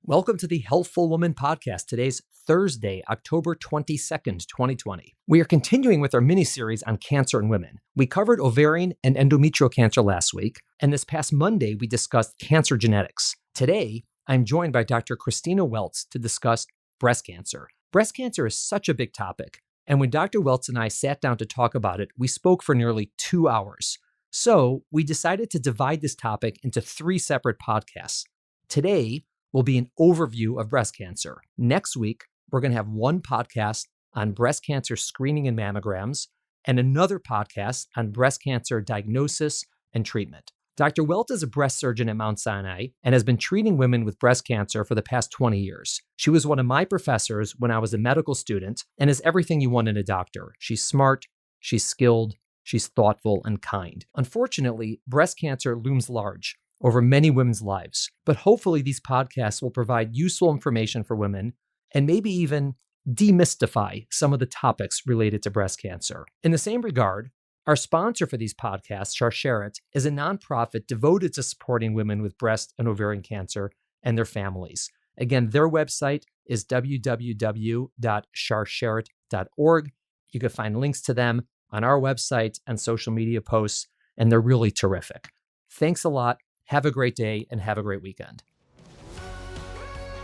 Welcome to the Healthful Woman podcast. Today's Thursday, October 22nd, 2020. We are continuing with our mini-series on cancer in women. We covered ovarian and endometrial cancer last week, and this past Monday, we discussed cancer genetics. Today, I'm joined by Dr. Christina Weltz to discuss breast cancer. Breast cancer is such a big topic, and when Dr. Weltz and I sat down to talk about it, we spoke for nearly 2 hours. So we decided to divide this topic into 3 separate podcasts. Today will be an overview of breast cancer. Next week, we're going to have one podcast on breast cancer screening and mammograms, and another podcast on breast cancer diagnosis and treatment. Dr. Weltz is a breast surgeon at Mount Sinai and has been treating women with breast cancer for the past 20 years. She was one of my professors when I was a medical student and is everything you want in a doctor. She's smart, she's skilled, she's thoughtful and kind. Unfortunately, breast cancer looms large over many women's lives, but hopefully these podcasts will provide useful information for women and maybe even demystify some of the topics related to breast cancer. In the same regard, our sponsor for these podcasts, Sharsheret, is a nonprofit devoted to supporting women with breast and ovarian cancer and their families. Again, their website is www.sharsheret.org. You can find links to them on our website and social media posts, and they're really terrific. Thanks a lot. Have a great day and have a great weekend.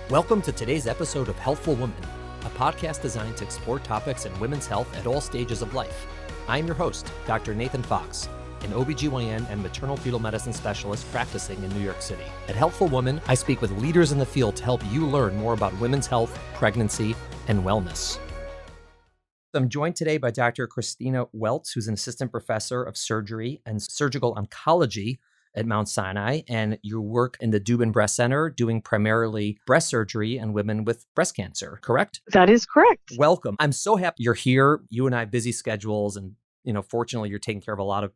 Welcome to today's episode of Healthful Woman, a podcast designed to explore topics in women's health at all stages of life. I'm your host, Dr. Nathan Fox, an OBGYN and maternal fetal medicine specialist practicing in New York City. At Healthful Woman, I speak with leaders in the field to help you learn more about women's health, pregnancy, and wellness. I'm joined today by Dr. Christina Weltz, who's an assistant professor of surgery and surgical oncology at Mount Sinai, and you work in the Dubin Breast Center doing primarily breast surgery and women with breast cancer, correct? That is correct. Welcome. I'm so happy you're here. You and I have busy schedules, and fortunately, you're taking care of a lot of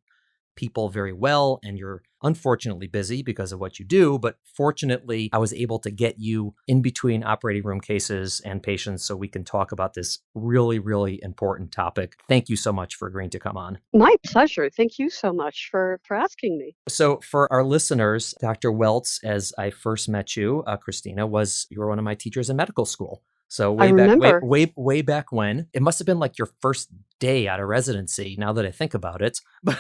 people very well, and you're unfortunately busy because of what you do, but fortunately, I was able to get you in between operating room cases and patients so we can talk about this really, really important topic. Thank you so much for agreeing to come on. My pleasure. Thank you so much for asking me. So for our listeners, Dr. Weltz, as I first met you, Christina, you were one of my teachers in medical school. So way back when, it must have been like your first day out of residency, now that I think about it. But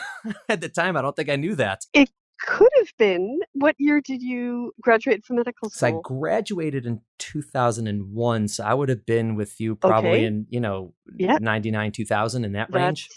at the time, I don't think I knew that. It could have been. What year did you graduate from medical school? So I graduated in 2001. So I would have been with you probably in, 99, 2000, in that range.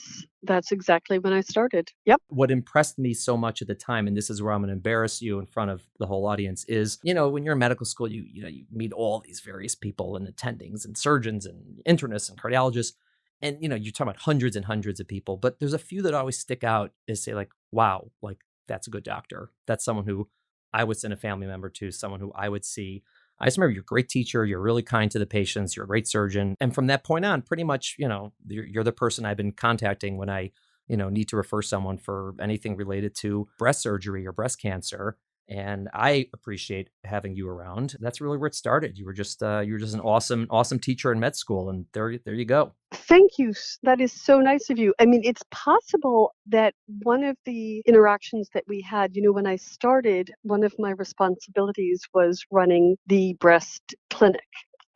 That's exactly when I started. Yep. What impressed me so much at the time, and this is where I'm going to embarrass you in front of the whole audience, is, when you're in medical school, you meet all these various people and attendings and surgeons and internists and cardiologists. And, you're talking about hundreds and hundreds of people, but there's a few that always stick out is say like, wow, like that's a good doctor. That's someone who I would send a family member to, someone who I would see. I just remember you're a great teacher. You're really kind to the patients. You're a great surgeon. And from that point on, pretty much, you're the person I've been contacting when I, need to refer someone for anything related to breast surgery or breast cancer. And I appreciate having you around. That's really where it started. You were just an awesome teacher in med school. And there you go. Thank you. That is so nice of you. I mean, it's possible that one of the interactions that we had, when I started, one of my responsibilities was running the breast clinic.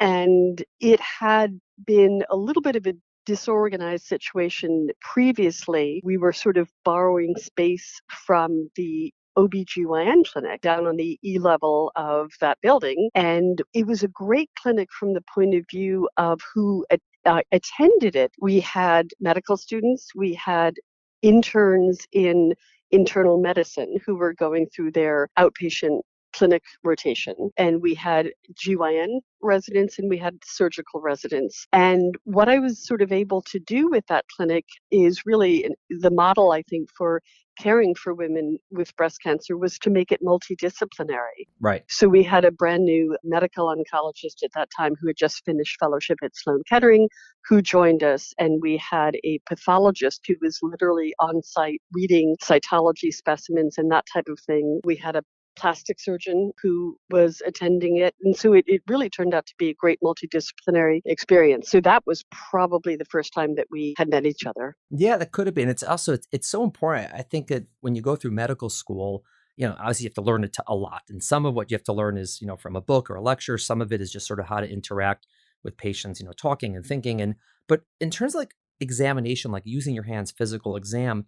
And it had been a little bit of a disorganized situation previously. We were sort of borrowing space from the OBGYN clinic down on the E level of that building. And it was a great clinic from the point of view of who attended it. We had medical students, we had interns in internal medicine who were going through their outpatient clinic rotation, and we had GYN residents and we had surgical residents. And what I was sort of able to do with that clinic is really the model, I think, for caring for women with breast cancer was to make it multidisciplinary. Right. So we had a brand new medical oncologist at that time who had just finished fellowship at Sloan Kettering who joined us, and we had a pathologist who was literally on site reading cytology specimens and that type of thing. We had a plastic surgeon who was attending it. And so it really turned out to be a great multidisciplinary experience. So that was probably the first time that we had met each other. Yeah, that could have been. It's also, it's so important. I think that when you go through medical school, obviously you have to learn it a lot. And some of what you have to learn is, from a book or a lecture. Some of it is just sort of how to interact with patients, talking and thinking. But in terms of like examination, like using your hands, physical exam,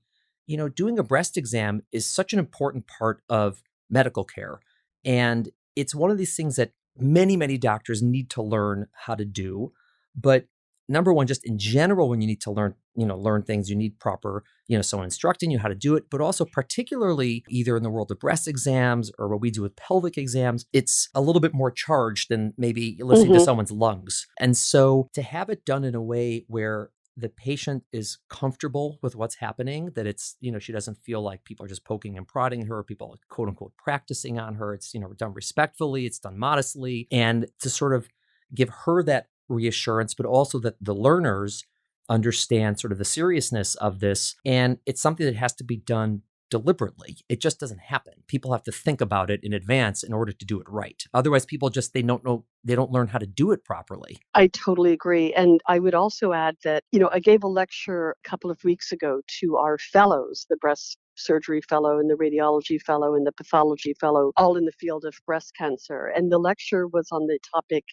doing a breast exam is such an important part of medical care. And it's one of these things that many, many doctors need to learn how to do. But number one, just in general, when you need to learn things, you need proper, someone instructing you how to do it, but also particularly either in the world of breast exams or what we do with pelvic exams, it's a little bit more charged than maybe listening to someone's lungs. And so to have it done in a way where the patient is comfortable with what's happening, that it's, she doesn't feel like people are just poking and prodding her, people are quote unquote practicing on her. It's, done respectfully, it's done modestly, and to sort of give her that reassurance, but also that the learners understand sort of the seriousness of this. And it's something that has to be done deliberately. It just doesn't happen. People have to think about it in advance in order to do it right. Otherwise, people just, they don't learn how to do it properly. I totally agree. And I would also add that, I gave a lecture a couple of weeks ago to our fellows, the breast surgery fellow and the radiology fellow and the pathology fellow, all in the field of breast cancer. And the lecture was on the topic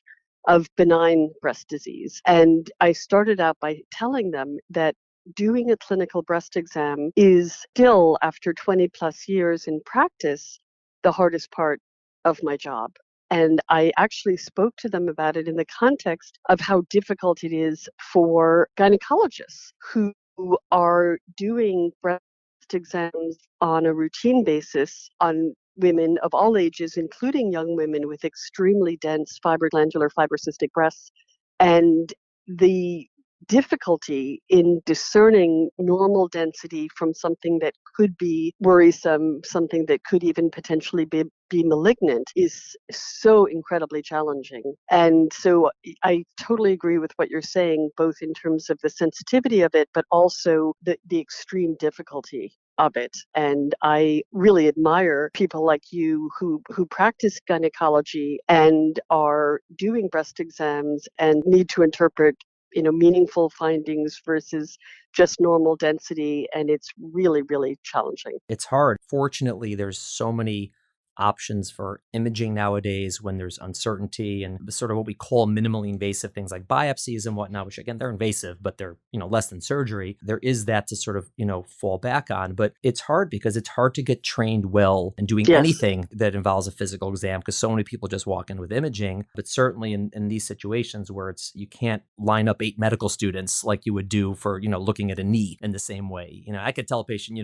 of benign breast disease. And I started out by telling them that doing a clinical breast exam is still, after 20 plus years in practice, the hardest part of my job. And I actually spoke to them about it in the context of how difficult it is for gynecologists who are doing breast exams on a routine basis on women of all ages, including young women with extremely dense fibroglandular fibrocystic breasts. And the difficulty in discerning normal density from something that could be worrisome, something that could even potentially be malignant, is so incredibly challenging. And so I totally agree with what you're saying, both in terms of the sensitivity of it, but also the extreme difficulty of it. And I really admire people like you who practice gynecology and are doing breast exams and need to interpret meaningful findings versus just normal density. And it's really, really challenging. It's hard. Fortunately, there's so many options for imaging nowadays when there's uncertainty, and sort of what we call minimally invasive things like biopsies and whatnot, which again, they're invasive, but they're, less than surgery. There is that to sort of, fall back on. But it's hard because it's hard to get trained well in doing anything that involves a physical exam, because so many people just walk in with imaging. But certainly in these situations where you can't line up 8 medical students like you would do for, looking at a knee in the same way. I could tell a patient,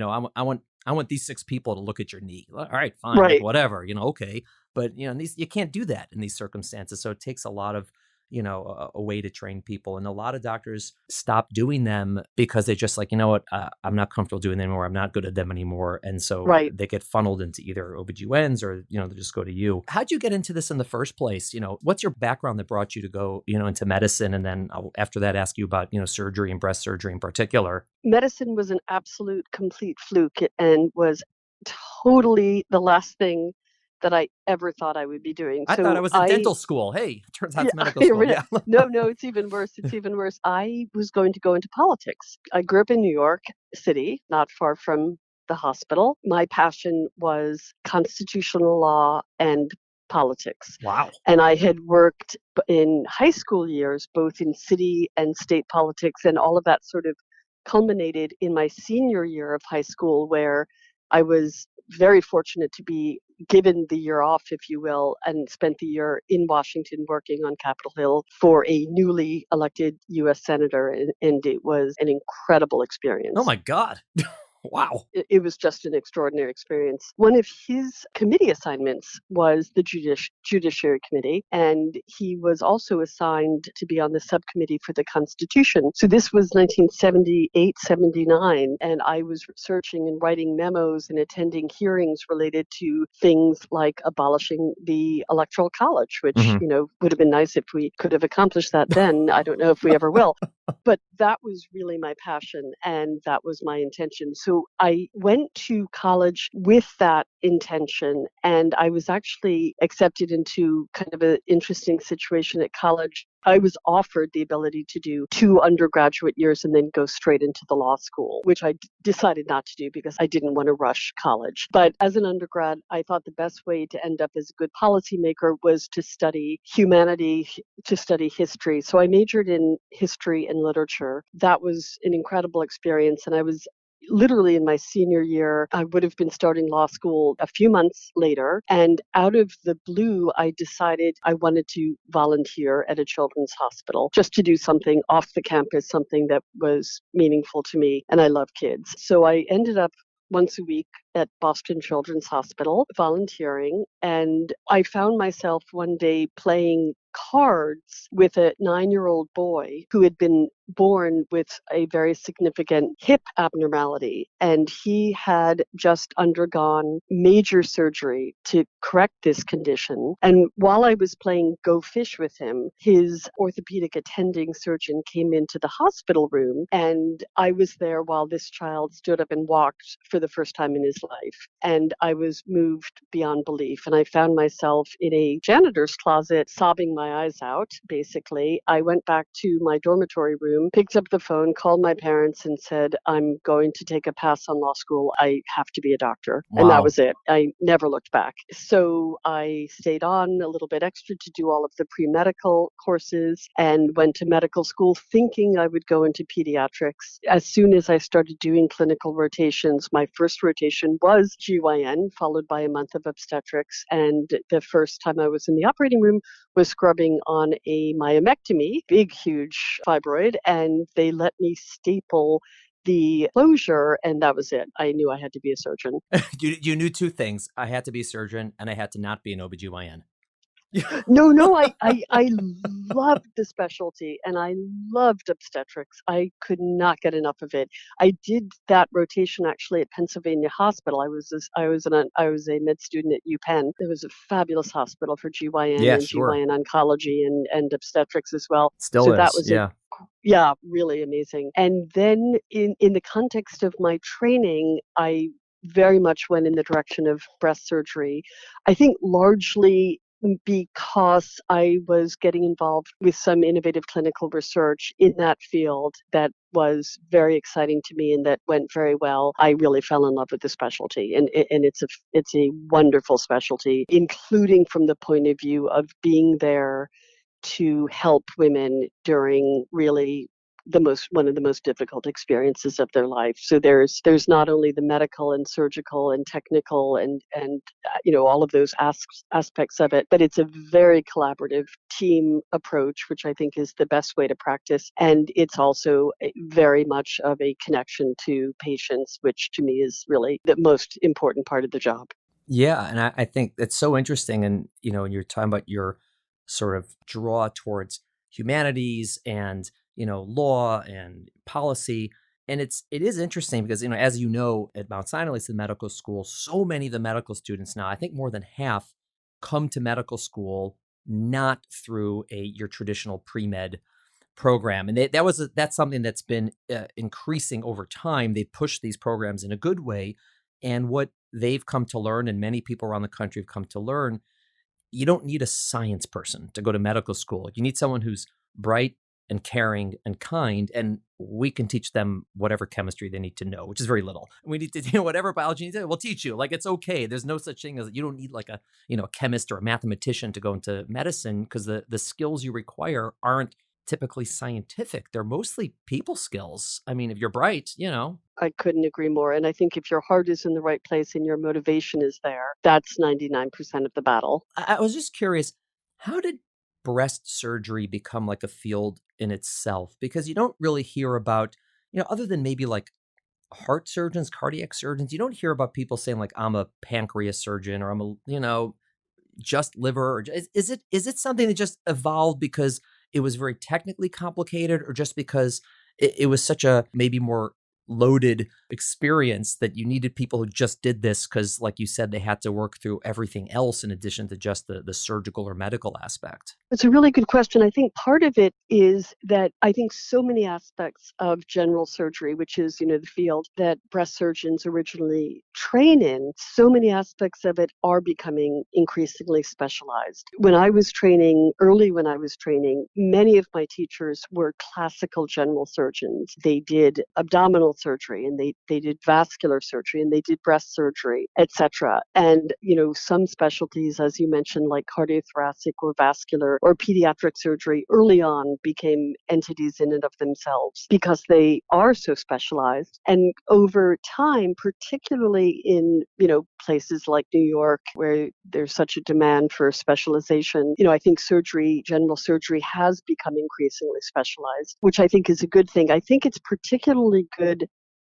I want these 6 people to look at your knee. All right, fine, right. Whatever, okay. But, you can't do that in these circumstances. So it takes a lot of, a way to train people. And a lot of doctors stop doing them because they're just like, I'm not comfortable doing them anymore. I'm not good at them anymore. And so they get funneled into either OBGYNs or, they just go to you. How'd you get into this in the first place? What's your background that brought you to go, into medicine? And then I'll, after that, ask you about, surgery and breast surgery in particular. Medicine was an absolute complete fluke and was totally the last thing that I ever thought I would be doing. I thought I was in dental school. Hey, turns out it's medical school. Yeah. No, it's even worse. It's even worse. I was going to go into politics. I grew up in New York City, not far from the hospital. My passion was constitutional law and politics. Wow. And I had worked in high school years, both in city and state politics, and all of that sort of culminated in my senior year of high school, where I was very fortunate to be given the year off, if you will, and spent the year in Washington working on Capitol Hill for a newly elected U.S. Senator. And it was an incredible experience. Oh, my God. Wow. It was just an extraordinary experience. One of his committee assignments was the Judiciary Committee, and he was also assigned to be on the subcommittee for the Constitution. So this was 1978, 79, and I was researching and writing memos and attending hearings related to things like abolishing the Electoral College, which, would have been nice if we could have accomplished that then. I don't know if we ever will. But that was really my passion, and that was my intention. So I went to college with that intention, and I was actually accepted into kind of an interesting situation at college. I was offered the ability to do 2 undergraduate years and then go straight into the law school, which I decided not to do because I didn't want to rush college. But as an undergrad, I thought the best way to end up as a good policymaker was to study humanity, to study history. So I majored in history and literature. That was an incredible experience. And I was literally in my senior year. I would have been starting law school a few months later. And out of the blue, I decided I wanted to volunteer at a children's hospital just to do something off the campus, something that was meaningful to me. And I love kids. So I ended up once a week at Boston Children's Hospital volunteering. And I found myself one day playing cards with a 9-year-old boy who had been born with a very significant hip abnormality. And he had just undergone major surgery to correct this condition. And while I was playing Go Fish with him, his orthopedic attending surgeon came into the hospital room. And I was there while this child stood up and walked for the first time in his life. And I was moved beyond belief. And I found myself in a janitor's closet sobbing my eyes out, basically. I went back to my dormitory room, picked up the phone, called my parents and said, I'm going to take a pass on law school. I have to be a doctor. Wow. And that was it. I never looked back. So I stayed on a little bit extra to do all of the pre-medical courses and went to medical school thinking I would go into pediatrics. As soon as I started doing clinical rotations, my first rotation was GYN, followed by a month of obstetrics. And the first time I was in the operating room was scrubbing on a myomectomy, big, huge fibroid, and they let me staple the closure, and that was it. I knew I had to be a surgeon. You knew two things. I had to be a surgeon, and I had to not be an OBGYN. No, I loved the specialty and I loved obstetrics. I could not get enough of it. I did that rotation actually at Pennsylvania Hospital. I was a med student at UPenn. It was a fabulous hospital for GYN Yeah, and sure. GYN oncology and obstetrics as well. Still so is, that was yeah. Yeah, really amazing. And then in the context of my training, I very much went in the direction of breast surgery. I think largely because I was getting involved with some innovative clinical research in that field that was very exciting to me and that went very well. I really fell in love with the specialty, and it's a wonderful specialty, including from the point of view of being there to help women during really one of the most difficult experiences of their life. So there's not only the medical and surgical and technical and all of those aspects of it, but it's a very collaborative team approach, which I think is the best way to practice. And it's also very much of a connection to patients, which to me is really the most important part of the job. Yeah, and I think that's so interesting. And when you're talking about your sort of draw towards humanities and law and policy. And it is interesting because, as you know, at Mount Sinai, at least the medical school, so many of the medical students now, I think more than half, come to medical school not through your traditional pre-med program. And that's something that's been increasing over time. They push these programs in a good way. And what they've come to learn, and many people around the country have come to learn, you don't need a science person to go to medical school. You need someone who's bright and caring and kind, and we can teach them whatever chemistry they need to know, which is very little. We need to, whatever biology you need to, we'll teach you. Like, it's okay. There's no such thing as, you don't need like a chemist or a mathematician to go into medicine, because the skills you require aren't typically scientific. They're mostly people skills. I mean, if you're bright, I couldn't agree more. And I think if your heart is in the right place and your motivation is there, that's 99% of the battle. I was just curious, how did breast surgery become like a field in itself? Because you don't really hear about, other than maybe like heart surgeons, cardiac surgeons, you don't hear about people saying like, I'm a pancreas surgeon, or I'm a, just liver. Or is it something that just evolved because it was very technically complicated, or just because it was such a maybe more loaded experience that you needed people who just did this because, like you said, they had to work through everything else in addition to just the surgical or medical aspect? It's a really good question. I think part of it is that I think so many aspects of general surgery, which is, the field that breast surgeons originally train in, so many aspects of it are becoming increasingly specialized. When I was training, many of my teachers were classical general surgeons. They did abdominal surgery and they did vascular surgery and they did breast surgery, etc. And, some specialties, as you mentioned, like cardiothoracic or vascular or pediatric surgery early on became entities in and of themselves because they are so specialized. And over time, particularly in, places like New York, where there's such a demand for specialization, I think general surgery has become increasingly specialized, which I think is a good thing. I think it's particularly good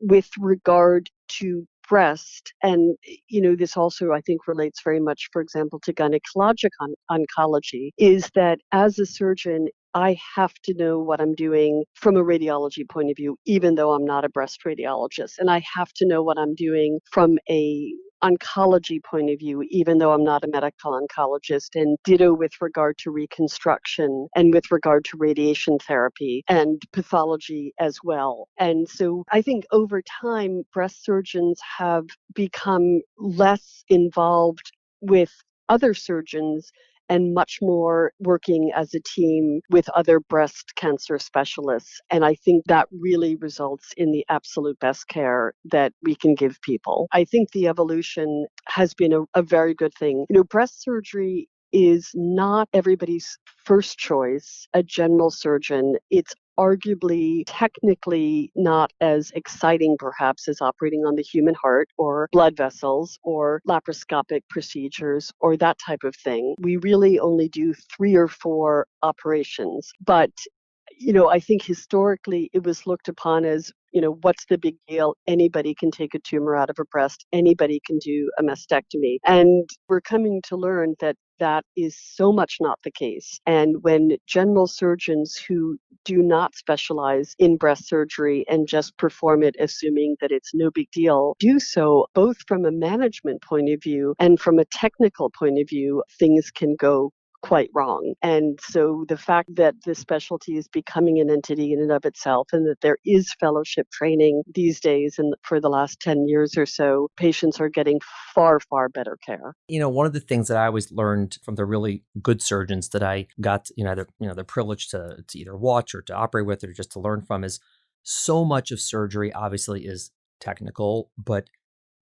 with regard to breast. And, this also, I think, relates very much, for example, to gynecologic oncology, is that as a surgeon, I have to know what I'm doing from a radiology point of view, even though I'm not a breast radiologist. And I have to know what I'm doing from a oncology point of view, even though I'm not a medical oncologist, and ditto with regard to reconstruction and with regard to radiation therapy and pathology as well. And so I think over time, breast surgeons have become less involved with other surgeons and much more working as a team with other breast cancer specialists. And I think that really results in the absolute best care that we can give people. I think the evolution has been a very good thing. Breast surgery is not everybody's first choice, a general surgeon. It's arguably technically not as exciting perhaps as operating on the human heart or blood vessels or laparoscopic procedures or that type of thing. We really only do 3 or 4 operations, but I think historically it was looked upon as, what's the big deal? Anybody can take a tumor out of a breast. Anybody can do a mastectomy. And we're coming to learn that that is so much not the case. And when general surgeons who do not specialize in breast surgery and just perform it assuming that it's no big deal, do so both from a management point of view and from a technical point of view, things can go quite wrong. And so the fact that this specialty is becoming an entity in and of itself and that there is fellowship training these days and for the last 10 years or so, patients are getting far, far better care. One of the things that I always learned from the really good surgeons that I got, the privilege to either watch or to operate with or just to learn from is so much of surgery obviously is technical, but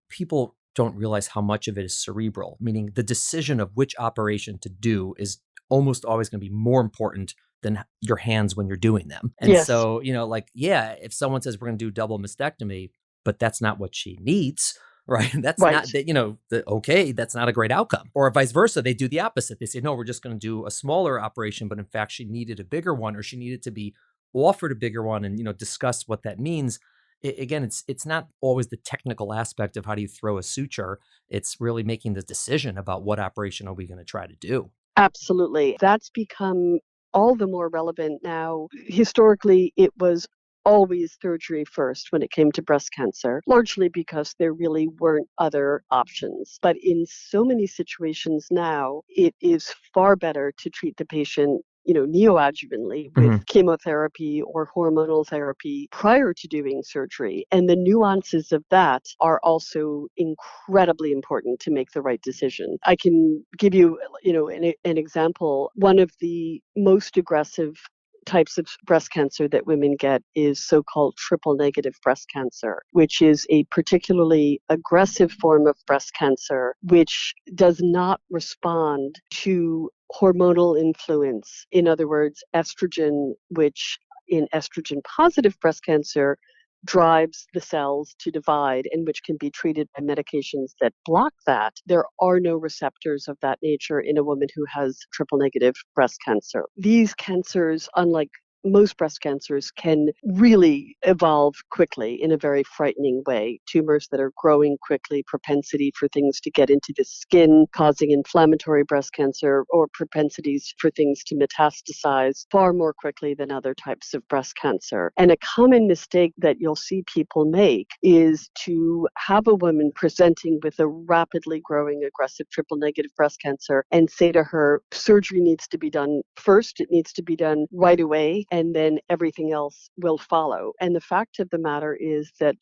people don't realize how much of it is cerebral, meaning the decision of which operation to do is almost always going to be more important than your hands when you're doing them. And Yes. so, if someone says we're going to do double mastectomy, but that's not what she needs, right? That's Right. not, okay, that's not a great outcome. Or vice versa, they do the opposite. They say, no, we're just going to do a smaller operation, but in fact, she needed a bigger one or she needed to be offered a bigger one and, discuss what that means. Again, it's not always the technical aspect of how do you throw a suture. It's really making the decision about what operation are we going to try to do. Absolutely. That's become all the more relevant now. Historically, it was always surgery first when it came to breast cancer, largely because there really weren't other options. But in so many situations now, it is far better to treat the patient neoadjuvantly with chemotherapy or hormonal therapy prior to doing surgery. And the nuances of that are also incredibly important to make the right decision. I can give you, an example. One of the most aggressive types of breast cancer that women get is so-called triple negative breast cancer, which is a particularly aggressive form of breast cancer, which does not respond to hormonal influence. In other words, estrogen, which in estrogen positive breast cancer drives the cells to divide and which can be treated by medications that block that. There are no receptors of that nature in a woman who has triple negative breast cancer. These cancers, unlike most breast cancers can really evolve quickly in a very frightening way. Tumors that are growing quickly, propensity for things to get into the skin, causing inflammatory breast cancer, or propensities for things to metastasize far more quickly than other types of breast cancer. And a common mistake that you'll see people make is to have a woman presenting with a rapidly growing aggressive triple negative breast cancer and say to her, surgery needs to be done first, it needs to be done right away, and then everything else will follow. And the fact of the matter is that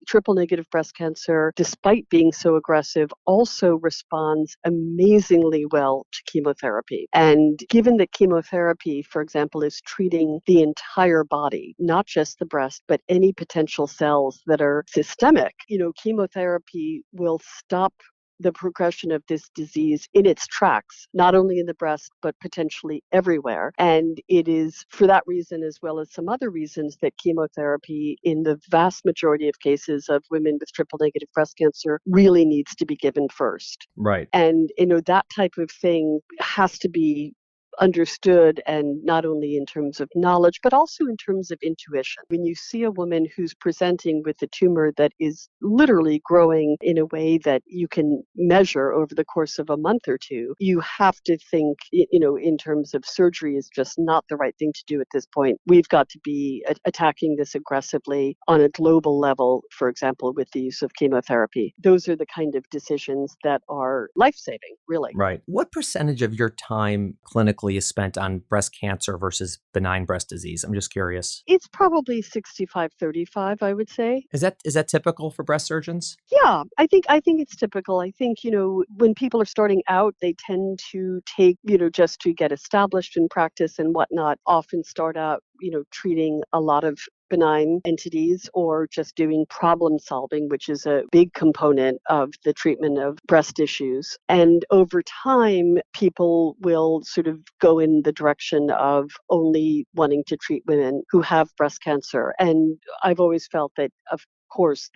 triple negative breast cancer, despite being so aggressive, also responds amazingly well to chemotherapy. And given that chemotherapy, for example, is treating the entire body, not just the breast, but any potential cells that are systemic, chemotherapy will stop the progression of this disease in its tracks, not only in the breast, but potentially everywhere. And it is for that reason, as well as some other reasons, that chemotherapy in the vast majority of cases of women with triple negative breast cancer really needs to be given first. Right. And, that type of thing has to be understood, and not only in terms of knowledge, but also in terms of intuition. When you see a woman who's presenting with a tumor that is literally growing in a way that you can measure over the course of a month or two, you have to think, in terms of surgery is just not the right thing to do at this point. We've got to be attacking this aggressively on a global level, for example, with the use of chemotherapy. Those are the kind of decisions that are life-saving, really. Right. What percentage of your time clinically is spent on breast cancer versus benign breast disease? I'm just curious. It's probably 65-35, I would say. Is that typical for breast surgeons? Yeah, I think it's typical. I think, when people are starting out, they tend to take, just to get established in practice and whatnot, often start out, treating a lot of benign entities or just doing problem solving, which is a big component of the treatment of breast issues. And over time, people will sort of go in the direction of only wanting to treat women who have breast cancer. And I've always felt that, of course,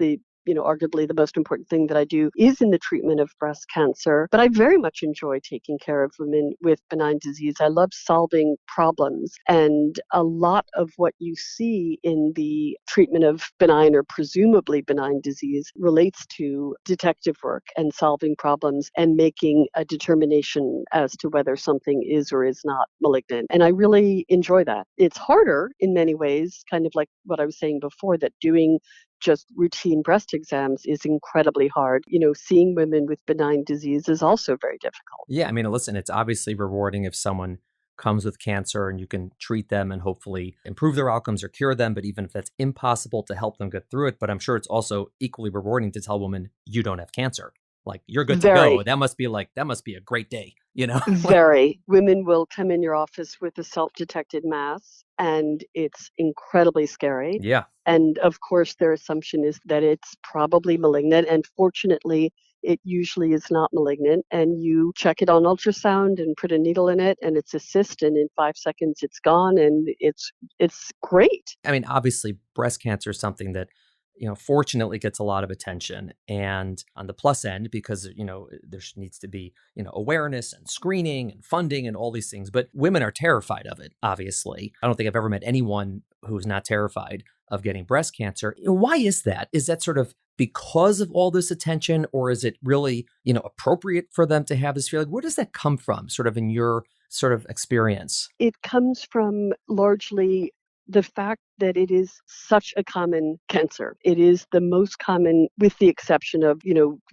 arguably the most important thing that I do is in the treatment of breast cancer. But I very much enjoy taking care of women with benign disease. I love solving problems. And a lot of what you see in the treatment of benign or presumably benign disease relates to detective work and solving problems and making a determination as to whether something is or is not malignant. And I really enjoy that. It's harder in many ways, kind of like what I was saying before, that doing just routine breast exams is incredibly hard. Seeing women with benign disease is also very difficult. Yeah, I mean, listen, it's obviously rewarding if someone comes with cancer and you can treat them and hopefully improve their outcomes or cure them. But even if that's impossible, to help them get through it. But I'm sure it's also equally rewarding to tell a woman you don't have cancer. Like, you're good to go. That must be a great day, Very. Women will come in your office with a self-detected mass, and it's incredibly scary. Yeah. And of course, their assumption is that it's probably malignant. And fortunately, it usually is not malignant. And you check it on ultrasound and put a needle in it, and it's a cyst, and in 5 seconds it's gone, and it's great. I mean, obviously, breast cancer is something that fortunately gets a lot of attention. And on the plus end, because, there needs to be, awareness and screening and funding and all these things. But women are terrified of it, obviously. I don't think I've ever met anyone who's not terrified of getting breast cancer. Why is that? Is that sort of because of all this attention, or is it really, appropriate for them to have this feeling? Where does that come from, sort of in your sort of experience? It comes from largely the fact that it is such a common cancer. It is the most common, with the exception of,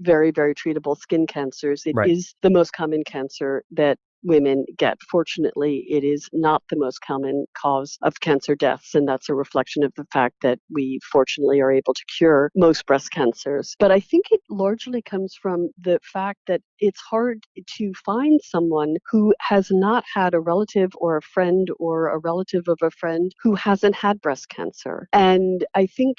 very, very treatable skin cancers. It is the most common cancer that women get. Fortunately, it is not the most common cause of cancer deaths, and that's a reflection of the fact that we fortunately are able to cure most breast cancers. But I think it largely comes from the fact that it's hard to find someone who has not had a relative or a friend or a relative of a friend who hasn't had breast cancer. And I think,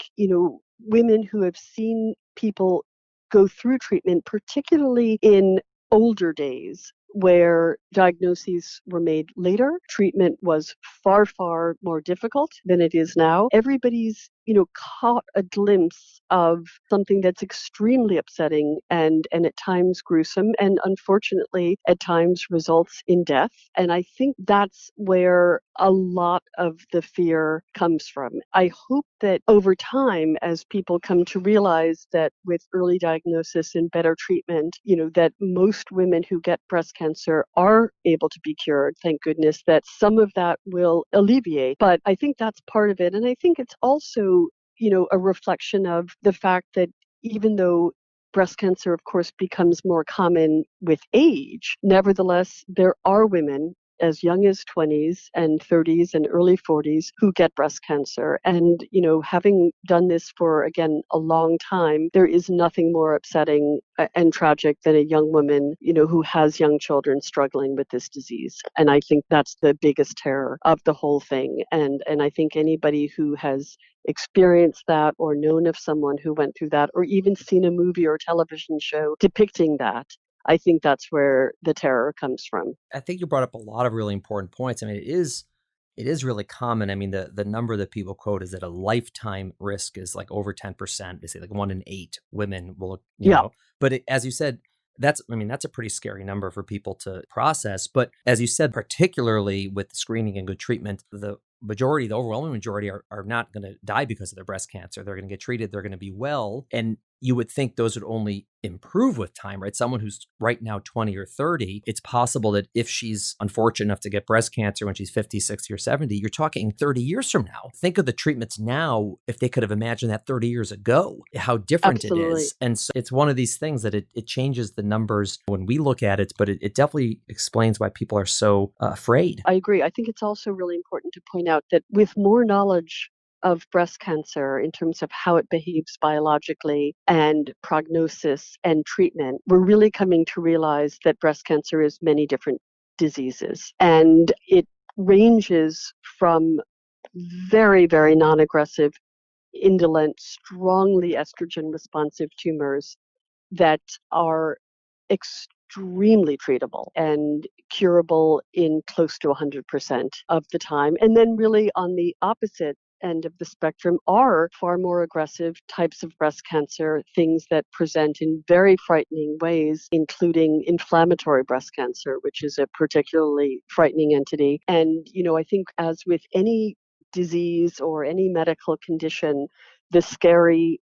women who have seen people go through treatment, particularly in older days, where diagnoses were made later, treatment was far, far more difficult than it is now. Everybody's, caught a glimpse of something that's extremely upsetting and at times gruesome and unfortunately at times results in death. And I think that's where a lot of the fear comes from. I hope that over time, as people come to realize that with early diagnosis and better treatment, that most women who get breast cancer are able to be cured, thank goodness, that some of that will alleviate. But I think that's part of it. And I think it's also, a reflection of the fact that even though breast cancer, of course, becomes more common with age, nevertheless, there are women as young as 20s and 30s and early 40s who get breast cancer. And, having done this for, again, a long time, there is nothing more upsetting and tragic than a young woman, who has young children struggling with this disease. And I think that's the biggest terror of the whole thing. And I think anybody who has experienced that or known of someone who went through that or even seen a movie or television show depicting that, I think that's where the terror comes from. I think you brought up a lot of really important points. I mean, it is really common. I mean, the number that people quote is that a lifetime risk is like over 10%. They say like 1 in 8 women will, you know, but as you said, that's a pretty scary number for people to process. But as you said, particularly with screening and good treatment, the overwhelming majority are not going to die because of their breast cancer. They're going to get treated. They're going to be well. And you would think those would only improve with time, right? Someone who's right now 20 or 30, it's possible that if she's unfortunate enough to get breast cancer when she's 50, 60, or 70, you're talking 30 years from now. Think of the treatments now, if they could have imagined that 30 years ago, how different it is. And so it's one of these things that it changes the numbers when we look at it, but it definitely explains why people are so afraid. I agree. I think it's also really important to point out that with more knowledge of breast cancer in terms of how it behaves biologically and prognosis and treatment, we're really coming to realize that breast cancer is many different diseases. And it ranges from very, very non-aggressive, indolent, strongly estrogen responsive tumors that are extremely treatable and curable in close to 100% of the time. And then really on the opposite end of the spectrum are far more aggressive types of breast cancer, things that present in very frightening ways, including inflammatory breast cancer, which is a particularly frightening entity. And, I think as with any disease or any medical condition, the scary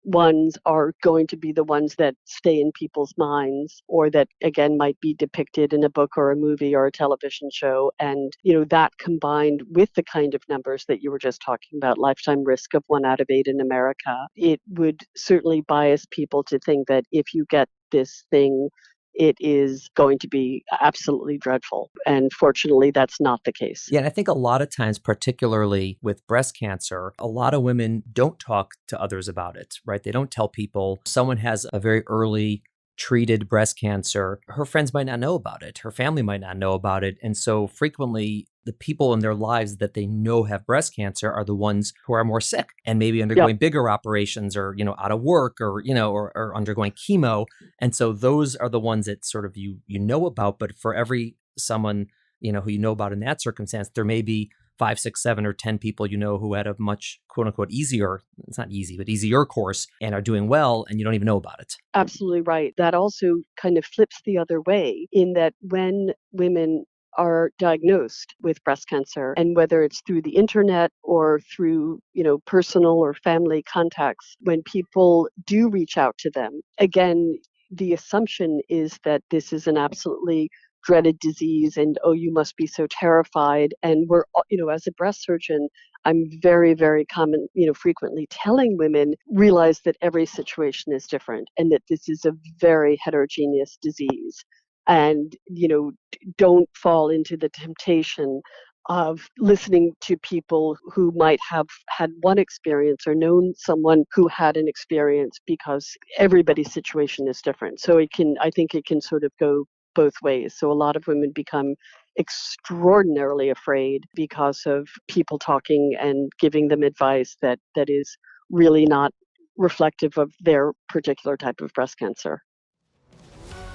ones are going to be the ones that stay in people's minds or that, again, might be depicted in a book or a movie or a television show. And, that combined with the kind of numbers that you were just talking about, lifetime risk of 1 out of 8 in America, it would certainly bias people to think that if you get this thing, it is going to be absolutely dreadful. And fortunately, that's not the case. Yeah, and I think a lot of times, particularly with breast cancer, a lot of women don't talk to others about it, right? They don't tell people. Someone has a very early treated breast cancer. Her friends might not know about it. Her family might not know about it. And so frequently, the people in their lives that they know have breast cancer are the ones who are more sick and maybe undergoing bigger operations or, out of work or, or undergoing chemo. And so those are the ones that sort of you know about. But for every someone, who you know about in that circumstance, there may be 5, 6, 7, or 10 people who had a much, quote unquote, easier, it's not easy, but easier course and are doing well, and you don't even know about it. Absolutely right. That also kind of flips the other way in that when women are diagnosed with breast cancer, and whether it's through the internet or through, personal or family contacts, when people do reach out to them, again, the assumption is that this is an absolutely dreaded disease and, oh, you must be so terrified. And we're, as a breast surgeon, I'm very, very frequently telling women, realize that every situation is different and that this is a very heterogeneous disease. And, don't fall into the temptation of listening to people who might have had one experience or known someone who had an experience, because everybody's situation is different. So I think it can sort of go both ways. So a lot of women become extraordinarily afraid because of people talking and giving them advice that is really not reflective of their particular type of breast cancer.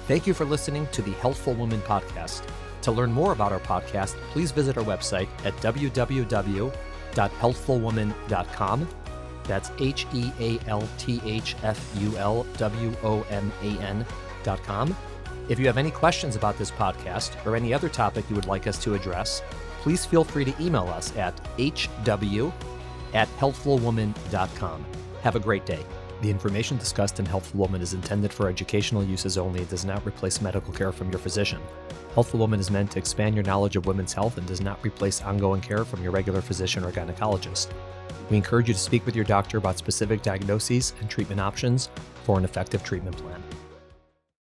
Thank you for listening to the Healthful Woman podcast. To learn more about our podcast, please visit our website at www.healthfulwoman.com. That's HEALTHFULWOMAN.com. If you have any questions about this podcast or any other topic you would like us to address, please feel free to email us at hw@healthfulwoman.com. Have a great day. The information discussed in Healthful Woman is intended for educational uses only and does not replace medical care from your physician. Healthful Woman is meant to expand your knowledge of women's health and does not replace ongoing care from your regular physician or gynecologist. We encourage you to speak with your doctor about specific diagnoses and treatment options for an effective treatment plan.